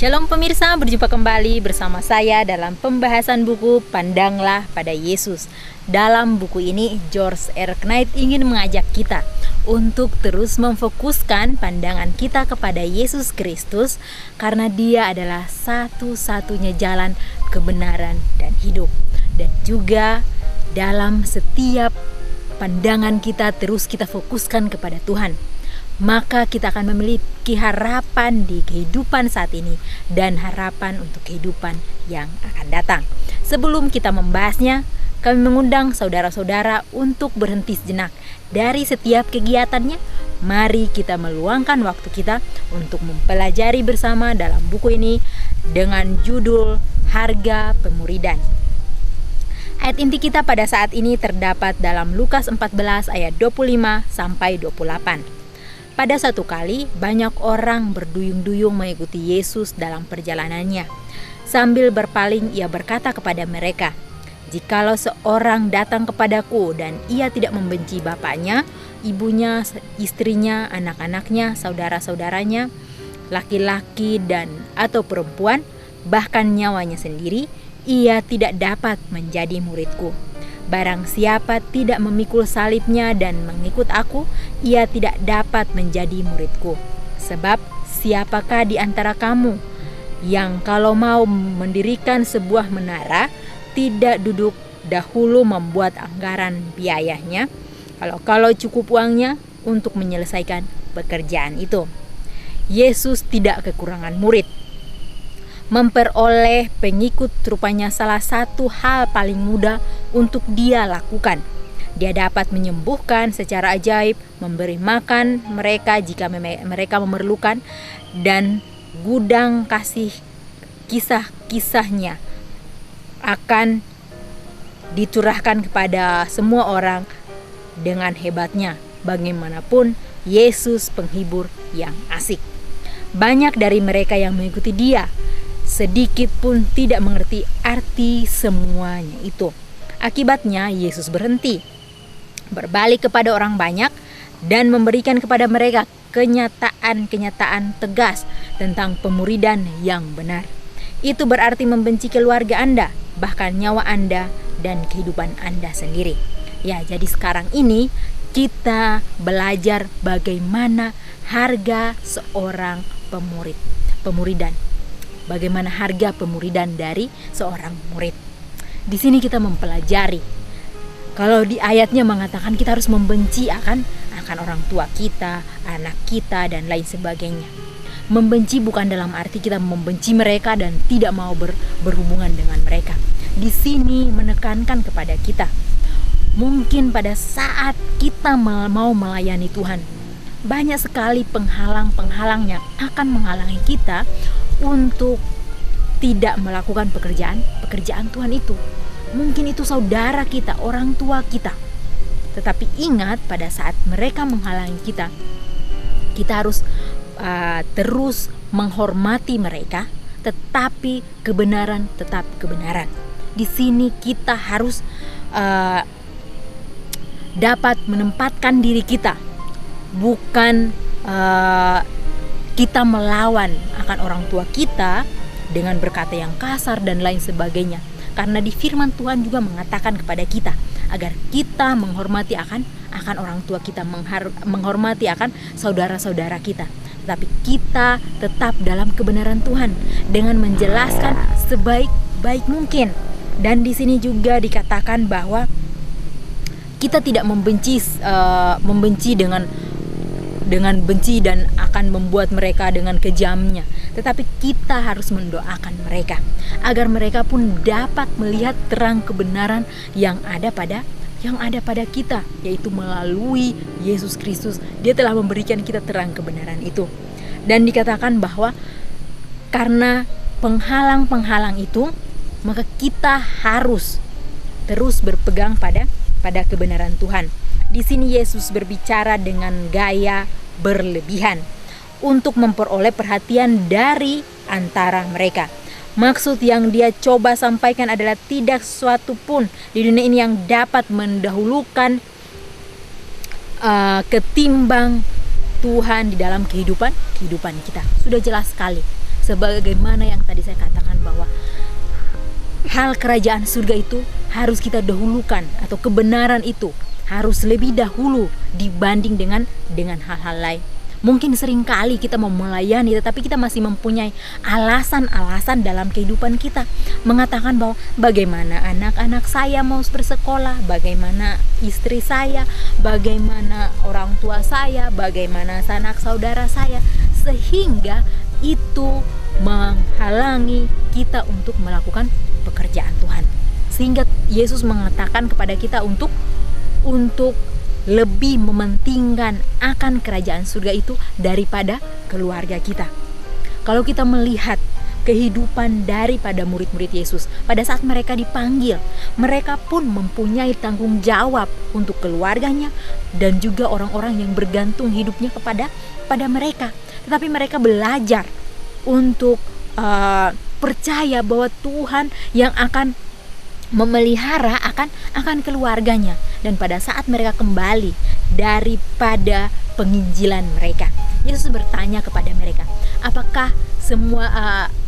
Shalom pemirsa, berjumpa kembali bersama saya dalam pembahasan buku Pandanglah pada Yesus. Dalam buku ini, George R. Knight ingin mengajak kita untuk terus memfokuskan pandangan kita kepada Yesus Kristus, karena Dia adalah satu-satunya jalan kebenaran dan hidup. Dan juga dalam setiap pandangan kita terus kita fokuskan kepada Tuhan, maka kita akan memiliki harapan di kehidupan saat ini dan harapan untuk kehidupan yang akan datang. Sebelum kita membahasnya, kami mengundang saudara-saudara untuk berhenti sejenak dari setiap kegiatannya. Mari kita meluangkan waktu kita untuk mempelajari bersama dalam buku ini dengan judul Harga Pemuridan. Ayat inti kita pada saat ini terdapat dalam Lukas 14 ayat 25 sampai 28. Pada satu kali, banyak orang berduyung-duyung mengikuti Yesus dalam perjalanannya. Sambil berpaling, ia berkata kepada mereka, "Jikalau seorang datang kepadaku dan ia tidak membenci bapaknya, ibunya, istrinya, anak-anaknya, saudara-saudaranya, laki-laki dan atau perempuan, bahkan nyawanya sendiri, ia tidak dapat menjadi muridku. Barang siapa tidak memikul salibnya dan mengikut aku, ia tidak dapat menjadi muridku. Sebab siapakah di antara kamu yang kalau mau mendirikan sebuah menara, tidak duduk dahulu membuat anggaran biayanya, kalau cukup uangnya untuk menyelesaikan pekerjaan itu?" Yesus tidak kekurangan murid. Memperoleh pengikut rupanya salah satu hal paling mudah untuk dia lakukan. Dia dapat menyembuhkan secara ajaib, memberi makan mereka jika mereka memerlukan, dan gudang kasih kisah-kisahnya akan dicurahkan kepada semua orang dengan hebatnya. Bagaimanapun, Yesus penghibur yang asik. Banyak dari mereka yang mengikuti dia sedikit pun tidak mengerti arti semuanya itu. Akibatnya Yesus berhenti, berbalik kepada orang banyak, dan memberikan kepada mereka kenyataan tegas tentang pemuridan yang benar. Itu berarti membenci keluarga Anda, bahkan nyawa Anda dan kehidupan Anda sendiri. Ya, jadi sekarang ini kita belajar bagaimana harga seorang pemuridan. Bagaimana harga pemuridan dari seorang murid. Di sini kita mempelajari, kalau di ayatnya mengatakan kita harus membenci akan orang tua kita, anak kita, dan lain sebagainya. Membenci bukan dalam arti kita membenci mereka dan tidak mau berhubungan dengan mereka. Di sini menekankan kepada kita, mungkin pada saat kita mau melayani Tuhan, banyak sekali penghalang-penghalang yang akan menghalangi kita untuk tidak melakukan pekerjaan Tuhan itu. Mungkin itu saudara kita, orang tua kita. Tetapi ingat, pada saat mereka menghalangi kita harus terus menghormati mereka, tetapi kebenaran tetap kebenaran. Di sini kita harus dapat menempatkan diri kita, bukan kita melawan akan orang tua kita dengan berkata yang kasar dan lain sebagainya. Karena di firman Tuhan juga mengatakan kepada kita agar kita menghormati akan orang tua kita, menghormati akan saudara-saudara kita. Tetapi kita tetap dalam kebenaran Tuhan dengan menjelaskan sebaik-baik mungkin. Dan di sini juga dikatakan bahwa kita tidak membenci dengan benci dan akan membuat mereka dengan kejamnya, tetapi kita harus mendoakan mereka agar mereka pun dapat melihat terang kebenaran yang ada pada kita, yaitu melalui Yesus Kristus. Dia telah memberikan kita terang kebenaran itu. Dan dikatakan bahwa karena penghalang-penghalang itu, maka kita harus terus berpegang pada kebenaran Tuhan. Di sini Yesus berbicara dengan gaya berlebihan untuk memperoleh perhatian dari antara mereka. Maksud yang dia coba sampaikan adalah tidak sesuatu pun di dunia ini yang dapat mendahulukan ketimbang Tuhan di dalam kehidupan kita. Sudah jelas sekali sebagaimana yang tadi saya katakan bahwa hal kerajaan surga itu harus kita dahulukan, atau kebenaran itu harus lebih dahulu dibanding dengan hal-hal lain. Mungkin seringkali kita mau melayani, tetapi kita masih mempunyai alasan-alasan dalam kehidupan kita, mengatakan bahwa bagaimana anak-anak saya mau bersekolah, bagaimana istri saya, bagaimana orang tua saya, bagaimana sanak saudara saya, sehingga itu menghalangi kita untuk melakukan pekerjaan Tuhan. Sehingga Yesus mengatakan kepada kita untuk lebih mementingkan akan kerajaan surga itu daripada keluarga kita. Kalau kita melihat kehidupan daripada murid-murid Yesus, pada saat mereka dipanggil, mereka pun mempunyai tanggung jawab untuk keluarganya dan juga orang-orang yang bergantung hidupnya kepada mereka. Tetapi mereka belajar untuk percaya bahwa Tuhan yang akan memelihara akan keluarganya. Dan pada saat mereka kembali daripada penginjilan mereka, Yesus bertanya kepada mereka, apakah semua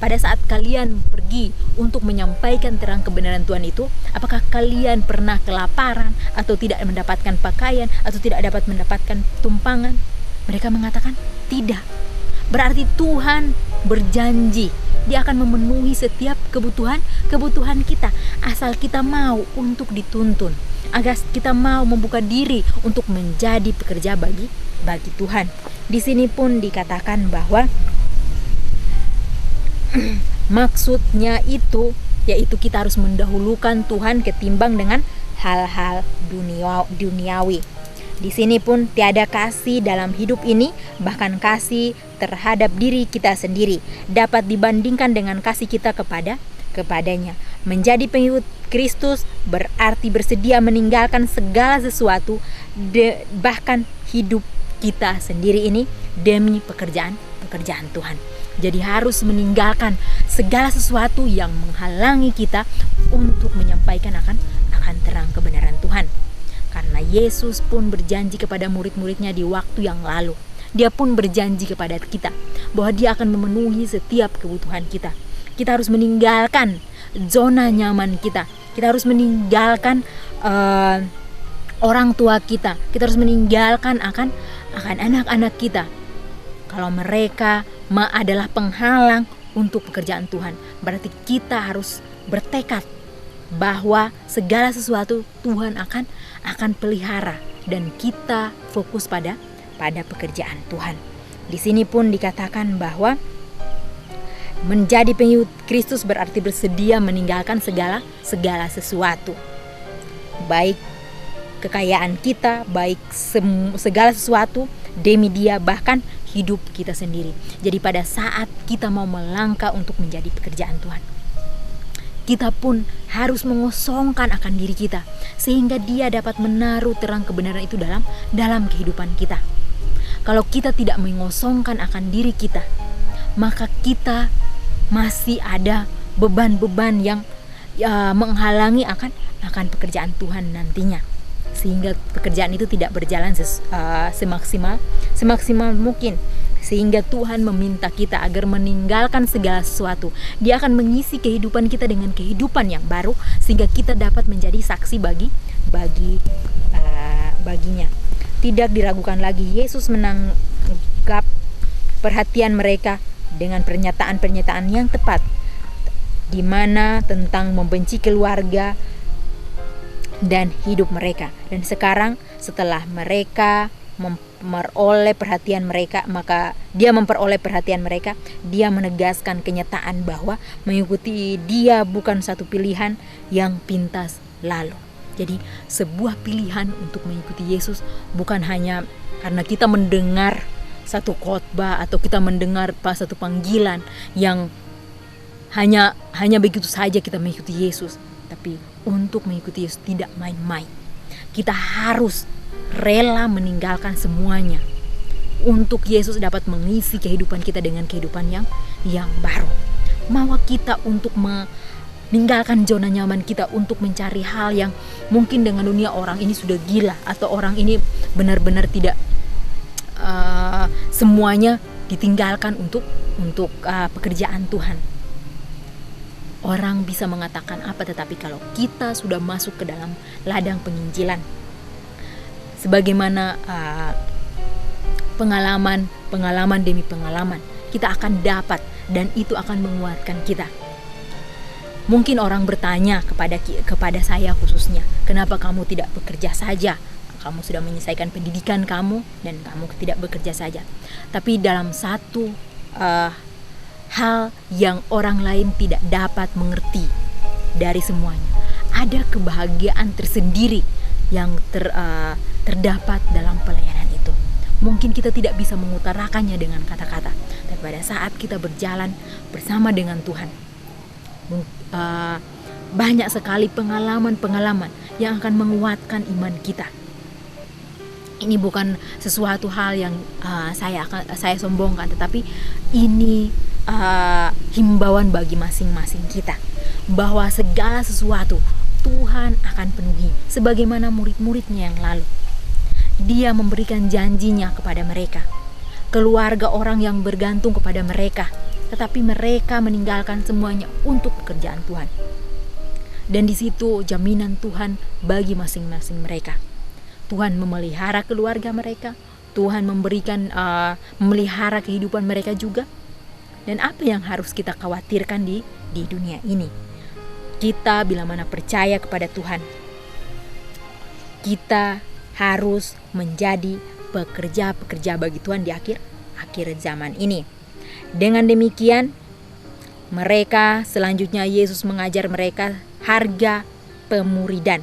pada saat kalian pergi untuk menyampaikan terang kebenaran Tuhan itu, apakah kalian pernah kelaparan atau tidak mendapatkan pakaian atau tidak dapat mendapatkan tumpangan? Mereka mengatakan tidak. Berarti Tuhan berjanji Dia akan memenuhi setiap kebutuhan kita, asal kita mau untuk dituntun, agar kita mau membuka diri untuk menjadi pekerja bagi Tuhan. Di sini pun dikatakan bahwa maksudnya itu yaitu kita harus mendahulukan Tuhan ketimbang dengan hal-hal duniawi. Di sini pun tiada kasih dalam hidup ini, bahkan kasih terhadap diri kita sendiri dapat dibandingkan dengan kasih kita kepadanya. Menjadi pengikut Kristus berarti bersedia meninggalkan segala sesuatu, bahkan hidup kita sendiri ini demi pekerjaan Tuhan. Jadi harus meninggalkan segala sesuatu yang menghalangi kita untuk menyampaikan akan terang kebenaran Tuhan. Karena Yesus pun berjanji kepada murid-muridnya di waktu yang lalu. Dia pun berjanji kepada kita bahwa Dia akan memenuhi setiap kebutuhan kita. Kita harus meninggalkan zona nyaman kita. Kita harus meninggalkan orang tua kita. Kita harus meninggalkan akan anak-anak kita. Kalau mereka adalah penghalang untuk pekerjaan Tuhan, berarti kita harus bertekad bahwa segala sesuatu Tuhan akan pelihara dan kita fokus pada pekerjaan Tuhan. Di sini pun dikatakan bahwa menjadi pengikut Kristus berarti bersedia meninggalkan segala sesuatu, baik kekayaan kita, baik segala sesuatu demi Dia, bahkan hidup kita sendiri. Jadi pada saat kita mau melangkah untuk menjadi pekerjaan Tuhan, kita pun harus mengosongkan akan diri kita sehingga Dia dapat menaruh terang kebenaran itu dalam kehidupan kita. Kalau kita tidak mengosongkan akan diri kita, maka kita masih ada beban-beban yang menghalangi akan pekerjaan Tuhan nantinya, sehingga pekerjaan itu tidak berjalan semaksimal mungkin. Sehingga Tuhan meminta kita agar meninggalkan segala sesuatu. Dia akan mengisi kehidupan kita dengan kehidupan yang baru, sehingga kita dapat menjadi saksi baginya. Tidak diragukan lagi, Yesus menangkap perhatian mereka dengan pernyataan-pernyataan yang tepat, di mana tentang membenci keluarga dan hidup mereka. Dan sekarang setelah mereka memperoleh perhatian mereka, maka Dia memperoleh perhatian mereka. Dia menegaskan kenyataan bahwa mengikuti Dia bukan satu pilihan yang pintas lalu. Jadi sebuah pilihan untuk mengikuti Yesus bukan hanya karena kita mendengar satu khotbah atau kita mendengar satu panggilan yang hanya begitu saja kita mengikuti Yesus. Tapi untuk mengikuti Yesus tidak main-main. Kita harus rela meninggalkan semuanya untuk Yesus dapat mengisi kehidupan kita dengan kehidupan yang baru. Mau kita untuk meninggalkan zona nyaman kita untuk mencari hal yang mungkin dengan dunia orang ini sudah gila, atau orang ini benar-benar tidak semuanya ditinggalkan untuk pekerjaan Tuhan. Orang bisa mengatakan apa, tetapi kalau kita sudah masuk ke dalam ladang penginjilan, sebagaimana pengalaman demi pengalaman kita akan dapat, dan itu akan menguatkan kita. Mungkin orang bertanya kepada saya khususnya, kenapa kamu tidak bekerja saja? Kamu sudah menyelesaikan pendidikan kamu dan kamu tidak bekerja saja. Tapi dalam satu hal yang orang lain tidak dapat mengerti dari semuanya, ada kebahagiaan tersendiri yang terdapat dalam pelayanan itu. Mungkin kita tidak bisa mengutarakannya dengan kata-kata, tapi pada saat kita berjalan bersama dengan Tuhan, banyak sekali pengalaman-pengalaman yang akan menguatkan iman kita. Ini bukan sesuatu hal yang saya sombongkan, tetapi ini himbauan bagi masing-masing kita, bahwa segala sesuatu Tuhan akan penuhi, sebagaimana murid-muridnya yang lalu. Dia memberikan janjinya kepada mereka, keluarga orang yang bergantung kepada mereka, tetapi mereka meninggalkan semuanya untuk pekerjaan Tuhan. Dan di situ jaminan Tuhan bagi masing-masing mereka. Tuhan memelihara keluarga mereka, Tuhan memelihara kehidupan mereka juga. Dan apa yang harus kita khawatirkan di dunia ini? Kita bila mana percaya kepada Tuhan, kita harus menjadi pekerja-pekerja bagi Tuhan di akhir zaman ini. Dengan demikian, mereka selanjutnya Yesus mengajar mereka harga pemuridan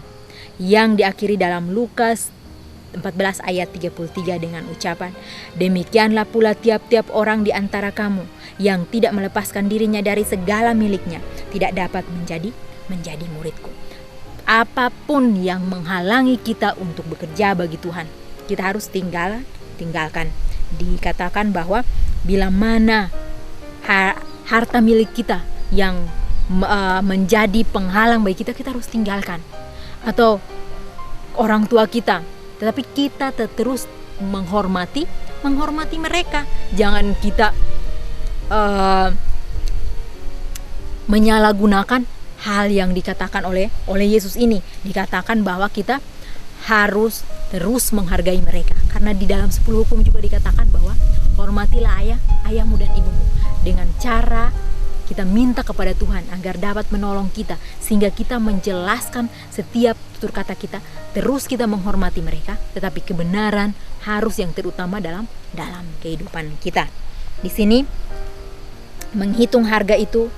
yang diakhiri dalam Lukas 14 ayat 33 dengan ucapan, demikianlah pula tiap-tiap orang di antara kamu yang tidak melepaskan dirinya dari segala miliknya tidak dapat menjadi muridku. Apapun yang menghalangi kita untuk bekerja bagi Tuhan, kita harus tinggalkan. Dikatakan bahwa bila mana harta milik kita yang menjadi penghalang bagi kita, kita harus tinggalkan. Atau orang tua kita, tetapi kita terus menghormati mereka. Jangan kita menyalahgunakan hal yang dikatakan oleh Yesus ini. Dikatakan bahwa kita harus terus menghargai mereka, karena di dalam 10 hukum juga dikatakan bahwa hormatilah ayahmu dan ibumu, dengan cara kita minta kepada Tuhan agar dapat menolong kita, sehingga kita menjelaskan setiap tutur kata kita, terus kita menghormati mereka, tetapi kebenaran harus yang terutama dalam kehidupan kita. Di sini menghitung harga itu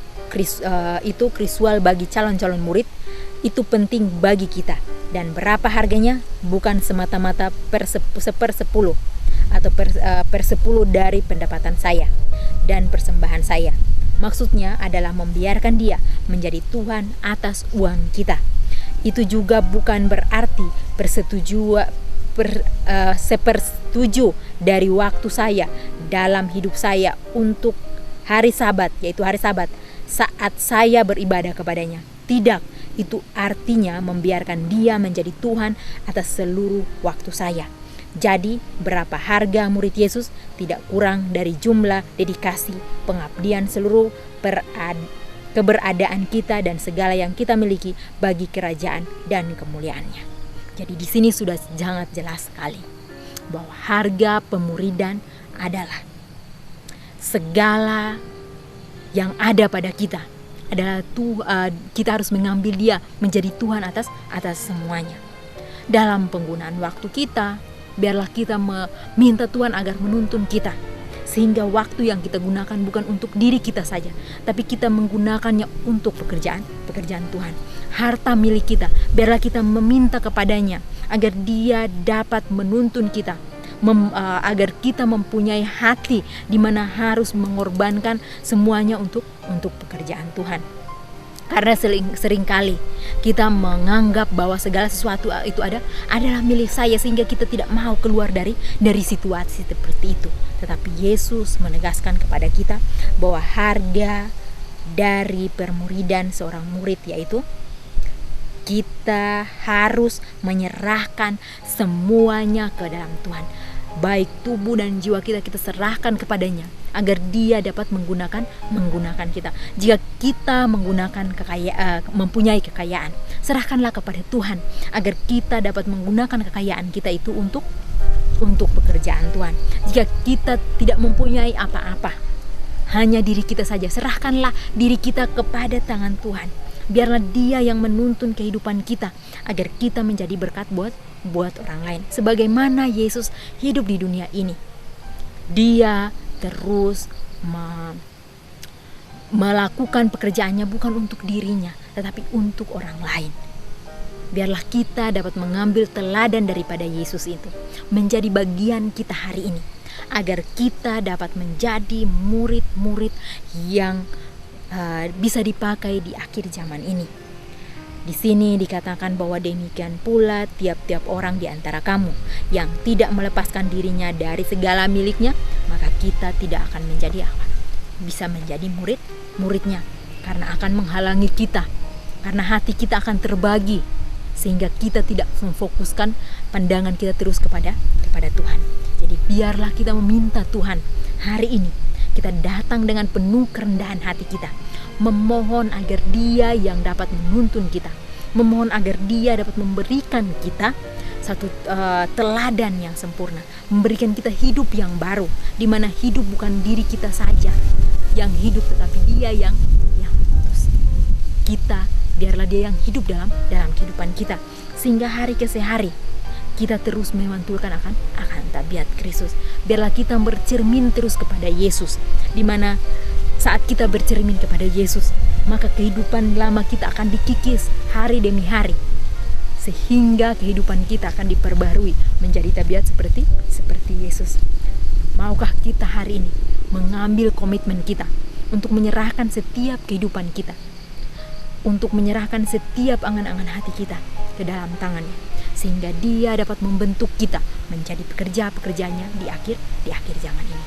krisual bagi calon-calon murid, itu penting bagi kita. Dan berapa harganya? Bukan semata-mata per 10 atau per 10 dari pendapatan saya dan persembahan saya. Maksudnya adalah membiarkan dia menjadi Tuhan atas uang kita. Itu juga bukan berarti sepertujuh dari waktu saya dalam hidup saya untuk hari Sabat, yaitu hari Sabat, saat saya beribadah kepadanya. Tidak, itu artinya membiarkan dia menjadi Tuhan atas seluruh waktu saya. Jadi berapa harga murid Yesus tidak kurang dari jumlah dedikasi, pengabdian seluruh keberadaan kita dan segala yang kita miliki bagi kerajaan dan kemuliaannya. Jadi di sini sudah sangat jelas sekali bahwa harga pemuridan adalah segala yang ada pada kita adalah kita harus mengambil dia menjadi Tuhan atas semuanya. Dalam penggunaan waktu kita, biarlah kita meminta Tuhan agar menuntun kita, sehingga waktu yang kita gunakan bukan untuk diri kita saja, tapi kita menggunakannya untuk pekerjaan Tuhan. Harta milik kita, biarlah kita meminta kepadanya agar dia dapat menuntun kita, agar kita mempunyai hati di mana harus mengorbankan semuanya untuk pekerjaan Tuhan. Karena seringkali kita menganggap bahwa segala sesuatu itu adalah milik saya, sehingga kita tidak mau keluar dari situasi seperti itu. Tetapi Yesus menegaskan kepada kita bahwa harga dari permuridan seorang murid yaitu kita harus menyerahkan semuanya ke dalam Tuhan. Baik tubuh dan jiwa kita serahkan kepadanya, agar Dia dapat menggunakan kita. Jika kita mempunyai kekayaan, serahkanlah kepada Tuhan agar kita dapat menggunakan kekayaan kita itu untuk pekerjaan Tuhan. Jika kita tidak mempunyai apa-apa, hanya diri kita saja, serahkanlah diri kita kepada tangan Tuhan. Biarlah Dia yang menuntun kehidupan kita agar kita menjadi berkat buat orang lain. Sebagaimana Yesus hidup di dunia ini, Dia terus melakukan pekerjaannya bukan untuk dirinya, tetapi untuk orang lain. Biarlah kita dapat mengambil teladan daripada Yesus itu, menjadi bagian kita hari ini, agar kita dapat menjadi murid-murid yang bisa dipakai di akhir zaman ini. Di sini dikatakan bahwa demikian pula tiap-tiap orang di antara kamu yang tidak melepaskan dirinya dari segala miliknya, maka kita tidak akan menjadi apa? Bisa menjadi murid-muridnya, karena akan menghalangi kita, karena hati kita akan terbagi, sehingga kita tidak memfokuskan pandangan kita terus kepada Tuhan. Jadi biarlah kita meminta Tuhan hari ini, kita datang dengan penuh kerendahan hati kita, memohon agar Dia yang dapat menuntun kita, memohon agar Dia dapat memberikan kita satu teladan yang sempurna, memberikan kita hidup yang baru, di mana hidup bukan diri kita saja yang hidup, tetapi Dia yang mengutus kita. Biarlah Dia yang hidup dalam kehidupan kita, sehingga hari ke hari kita terus memantulkan akan tabiat Kristus. Biarlah kita bercermin terus kepada Yesus, di mana saat kita bercermin kepada Yesus, maka kehidupan lama kita akan dikikis hari demi hari, sehingga kehidupan kita akan diperbarui menjadi tabiat seperti Yesus. Maukah kita hari ini mengambil komitmen kita untuk menyerahkan setiap kehidupan kita, untuk menyerahkan setiap angan-angan hati kita ke dalam tangan-Nya, sehingga Dia dapat membentuk kita menjadi pekerja-pekerjanya di akhir zaman ini.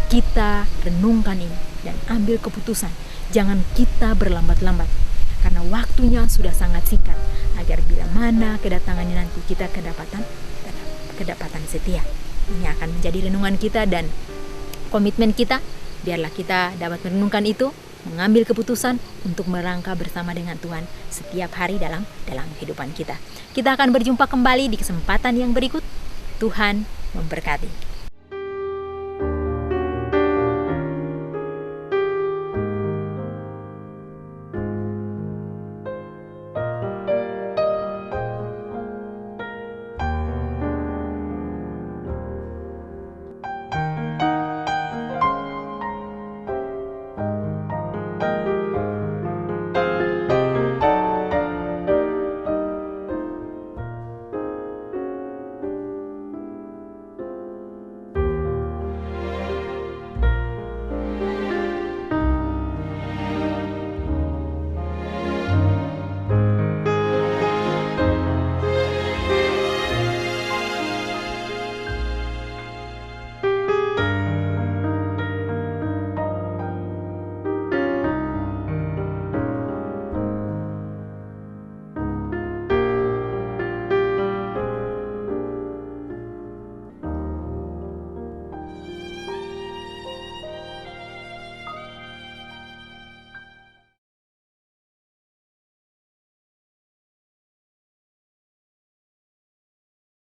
Kita renungkan ini dan ambil keputusan. Jangan kita berlambat-lambat, karena waktunya sudah sangat singkat, agar bila mana kedatangannya nanti kita kedapatan setia. Ini akan menjadi renungan kita dan komitmen kita. Biarlah kita dapat merenungkan itu, mengambil keputusan untuk melangkah bersama dengan Tuhan setiap hari dalam kehidupan kita. Kita akan berjumpa kembali di kesempatan yang berikut. Tuhan memberkati.